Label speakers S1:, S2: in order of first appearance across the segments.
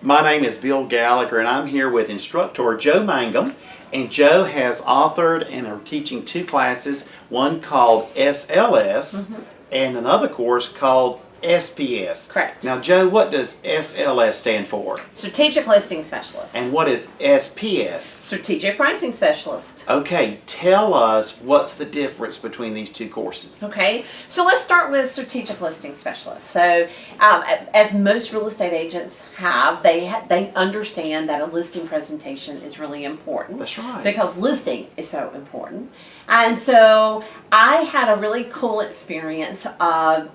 S1: My name is Bill Gallagher, and I'm here with instructor Jo Mangum. And Jo has authored and are teaching two classes, one called SLS and another course called SPS.
S2: Correct.
S1: Now, Jo, what does SLS stand for?
S2: Strategic Listing Specialist.
S1: And what is SPS?
S2: Strategic Pricing Specialist.
S1: Okay, tell us what's the difference between these two courses.
S2: Okay, so let's start with Strategic Listing Specialist. So, as most real estate agents have, they understand that a listing presentation is really important.
S1: That's right.
S2: Because listing is so important. And so, I had a really cool experience of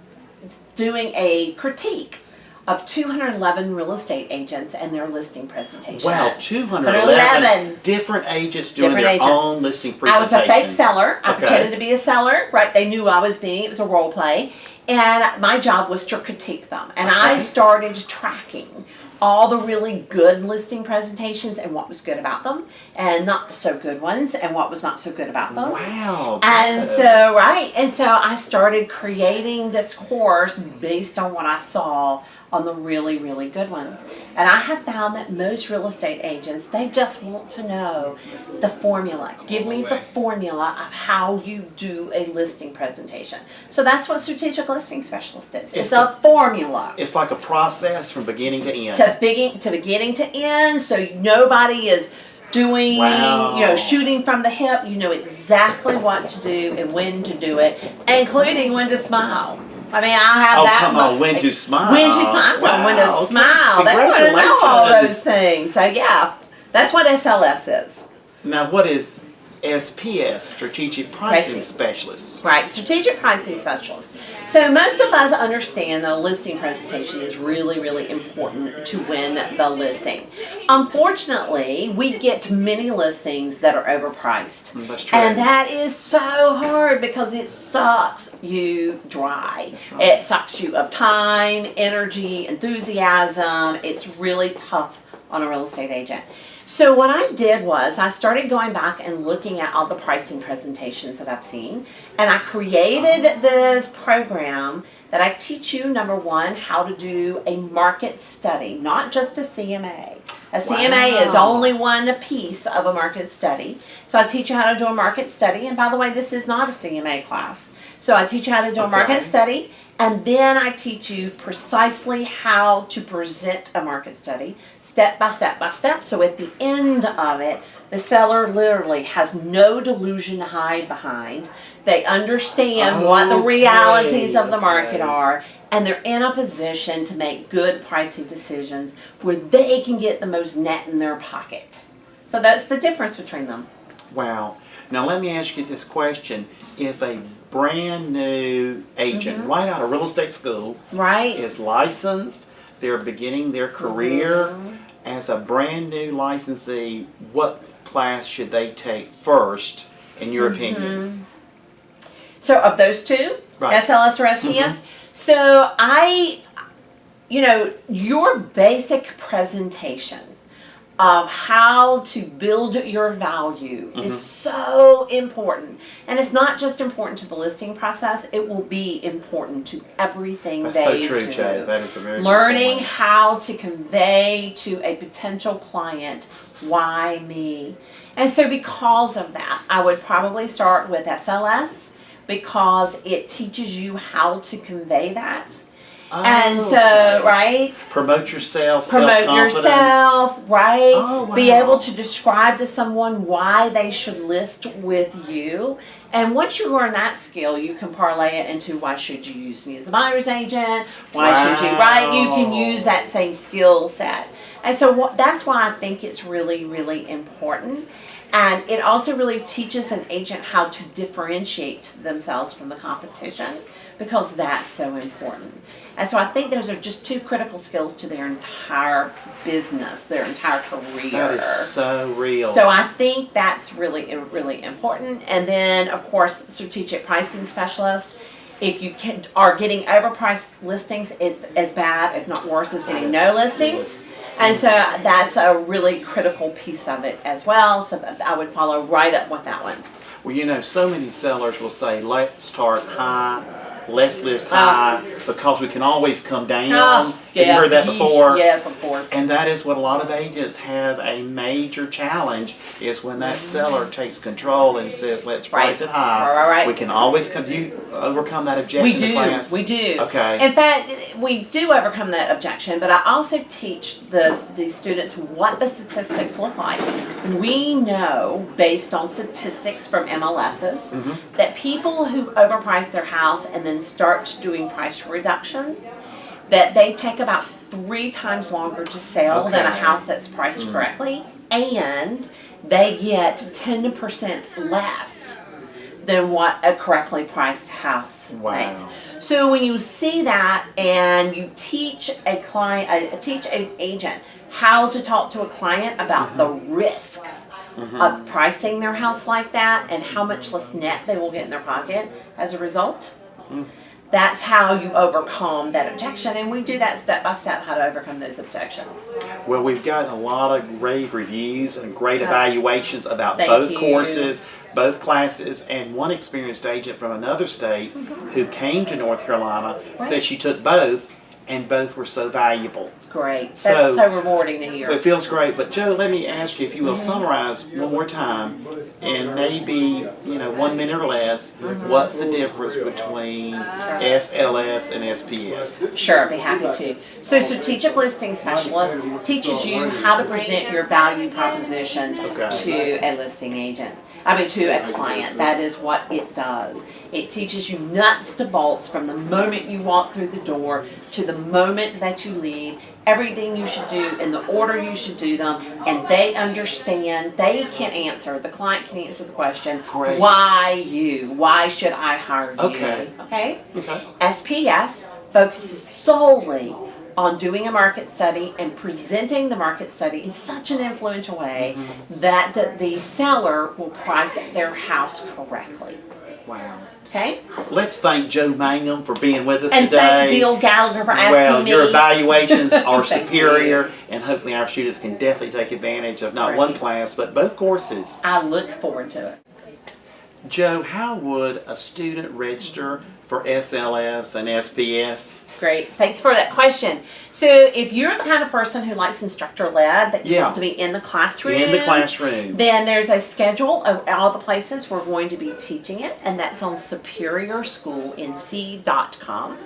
S2: doing a critique of 211 real estate agents and their listing presentation.
S1: Wow, 211 different agents doing their own listing presentation.
S2: I was a fake seller. I pretended to be a seller, right? They knew I was being, it was a role play. And my job was to critique them. And I started tracking all the really good listing presentations and what was good about them, and not so good ones, and what was not so good about them.
S1: Wow.
S2: And so, and so I started creating this course based on what I saw on the really, really good ones. And I have found that most real estate agents, they just want to know the formula. Give me the formula of how you do a listing presentation. So that's what Strategic Listing Specialist is. It's a formula.
S1: It's like a process from beginning to end.
S2: To beginning to end, so nobody is doing, shooting from the hip. You know exactly what to do and when to do it, including when to smile. I mean, I have that.
S1: Oh, come on, when to smile.
S2: When to smile. I'm telling them when to smile. They want to know all those things. So, yeah, that's what SLS is.
S1: Now, what is SPS, Strategic Pricing Specialist?
S2: Right, Strategic Pricing Specialist. So most of us understand that a listing presentation is really, really important to win the listing. Unfortunately, we get many listings that are overpriced.
S1: That's true.
S2: And that is so hard because it sucks you dry. Right. It sucks you of time, energy, enthusiasm. It's really tough on a real estate agent. So what I did was I started going back and looking at all the pricing presentations that I've seen, and I created this program that I teach you, number one, how to do a market study, not just a CMA. A CMA is only one piece of a market study. So I teach you how to do a market study, and by the way, this is not a CMA class. So I teach you how to do a market study, and then I teach you precisely how to present a market study, step by step by step. So at the end of it, the seller literally has no delusion to hide behind. They understand what the realities of the market are, and they're in a position to make good pricing decisions where they can get the most net in their pocket. So that's the difference between them.
S1: Wow. Now let me ask you this question. If a brand new agent right out of real estate school is licensed, they're beginning their career as a brand new licensee, what class should they take first in your opinion?
S2: So of those two, SLS or SPS, so your basic presentation of how to build your value is so important. And it's not just important to the listing process, it will be important to everything they do.
S1: That's so true, Jo. That is a very
S2: Learning how to convey to a potential client, why me? And so because of that, I would probably start with SLS because it teaches you how to convey that. And so,
S1: promote yourself,
S2: promote yourself, be able to describe to someone why they should list with you. And once you learn that skill, you can parlay it into why should you use me as a buyer's agent? Why should you, You can use that same skill set. And so that's why I think it's really, really important. And it also really teaches an agent how to differentiate themselves from the competition, because that's so important. And so I think those are just two critical skills to their entire business, their entire career.
S1: That is so real.
S2: So I think that's really, really important. And then, of course, Strategic Pricing Specialist. If you are getting overpriced listings, it's as bad, if not worse, as getting no listings. And so that's a really critical piece of it as well. So that I would follow right up with that one.
S1: Well, so many sellers will say, let's start high let's list high because we can always come down.
S2: Yeah.
S1: Have you heard that before?
S2: Yes, of course.
S1: And that is what a lot of agents have a major challenge is when that seller takes control and says, let's price it high.
S2: Right.
S1: We can always overcome that objection
S2: We do.
S1: in class.
S2: We do.
S1: Okay.
S2: In fact, we do overcome that objection, but I also teach these students what the statistics look like. We know, based on statistics from MLSs, that people who overprice their house and then start doing price reductions, that they take about 3 times longer to sell than a house that's priced correctly, and they get 10% less than what a correctly priced house makes. So when you see that and you teach a client, teach an agent how to talk to a client about the risk of pricing their house like that and how much less net they will get in their pocket as a result, that's how you overcome that objection, and we do that step by step, how to overcome those objections.
S1: Well, we've gotten a lot of rave reviews and great evaluations about
S2: Thank
S1: both
S2: you.
S1: courses, both classes, and one experienced agent from another state who came to North Carolina said she took both, and both were so valuable.
S2: Great. That's so rewarding to hear.
S1: It feels great. But Jo, let me ask you, if you will summarize one more time, in maybe 1 minute or less, what's the difference between SLS and SPS?
S2: Sure, I'd be happy to. So Strategic Listing Specialist teaches you how to present your value proposition to a listing agent. To a client. That is what it does. It teaches you nuts to bolts from the moment you walk through the door to the moment that you leave, everything you should do in the order you should do them, and they understand, they can answer, the client can answer the question, why you? Why should I hire you? Okay? SPS focuses solely on doing a market study and presenting the market study in such an influential way that the seller will price their house correctly.
S1: Wow.
S2: Okay?
S1: Let's thank Jo Mangum for being with us
S2: and
S1: today.
S2: Thank Bill Gallagher for asking me.
S1: Your evaluations are superior, and hopefully our students can definitely take advantage of not one class, but both courses.
S2: I look forward to it.
S1: Jo, how would a student register for SLS and SPS?
S2: Great. Thanks for that question. So if you're the kind of person who likes instructor-led, that you want to be in the classroom, then there's a schedule of all the places we're going to be teaching it, and that's on superiorschoolinc.com.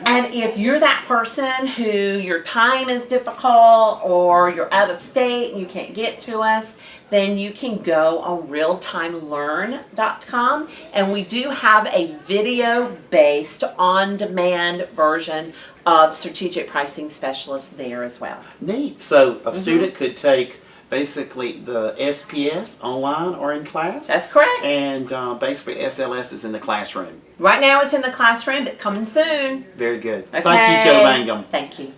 S2: And if you're that person who your time is difficult or you're out of state and you can't get to us, then you can go on realtimelearn.com, and we do have a video-based on-demand version of Strategic Pricing Specialist there as well.
S1: Neat. So a student could take basically the SPS online or in class?
S2: That's correct.
S1: And basically SLS is in the classroom.
S2: Right now it's in the classroom, but coming soon.
S1: Very good.
S2: Okay.
S1: Thank you, Jo Mangum.
S2: Thank you.